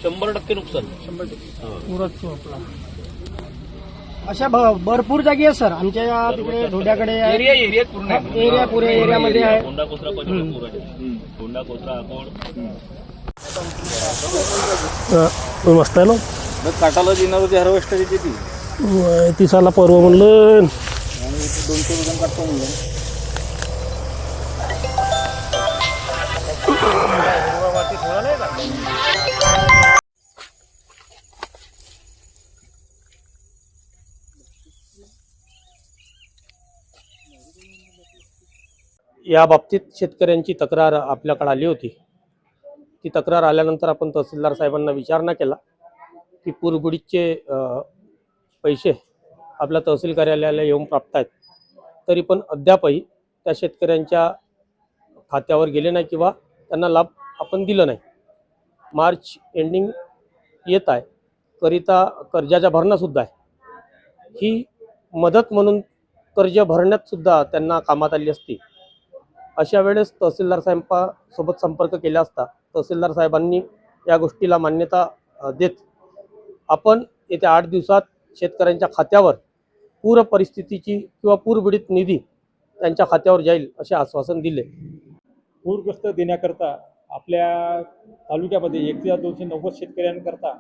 100% नुकसान. 100% अशा भरपूर जागी आहे सर. आमच्या या तिकडे ढोड्याकडे एरिया पूर्ण एरिया पुऱ्या एरियामध्ये आहे. कोंडा कोसरा पूर आहे. कोंडा कोसरा अकोड मस्त आहे ना. काटाला देणार होते हार्वेस्टरची किती तिसाला परवा म्हणलं आणि 200 रुपये काटतो म्हणलं. या बाबतीत शेतकऱ्यांची तक्रार आपल्याकडे आली होती. ती तक्रार आल्यानंतर आपण तहसीलदार साहेबांना विचारणा केला की पूरबुडीचे पैसे आपल्या तहसील कार्यालयाला येऊन प्राप्त आहेत, तरी पण अद्यापही त्या शेतकऱ्यांच्या खात्यावर गेले नाही किंवा त्यांना लाभ आपण दिला नाही. मार्च एंडिंग येत आहे, करिता कर्जाच्या भरणासुद्धा आहे. ही मदत म्हणून कर्ज भरण्यातसुद्धा त्यांना कामात आली असती. अशा वेळेस तहसीलदार साहेबांसोबत संपर्क केला असता तहसीलदार साहेबांनी या गोष्टीला मान्यता देत आपण येत्या 8 दिवसात शेतकऱ्यांच्या खात्यावर पूर परिस्थितीची किंवा पूरपीडित निधी त्यांच्या खात्यावर जाईल असे आश्वासन दिले. पूरग्रस्त देण्याकरता आपल्या तालुक्यामध्ये 1,290 शेतकऱ्यांकरता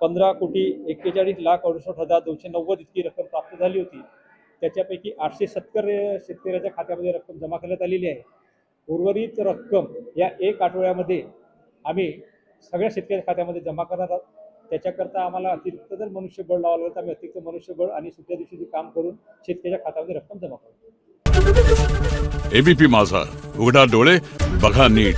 15,41,68,290 इतकी रक्कम प्राप्त झाली होती. त्याच्यापैकी 870 शेतकऱ्याच्या खात्यामध्ये रक्कम जमा करण्यात आलेली आहे. उर्वरित रक्कम या 1 आठवड्यामध्ये आम्ही सगळ्या शेतकऱ्याच्या खात्यामध्ये जमा करणार आहोत. त्याच्याकरता आम्हाला अतिरिक्त जर मनुष्यबळ लावावं लागलं तर आम्ही अतिरिक्त मनुष्यबळ आणि सुट्ट्या दिवशी काम करून शेतकऱ्याच्या खात्यामध्ये रक्कम जमा करतो. एबीपी माझा, उघडा डोळे बघा नीट.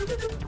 Thank you.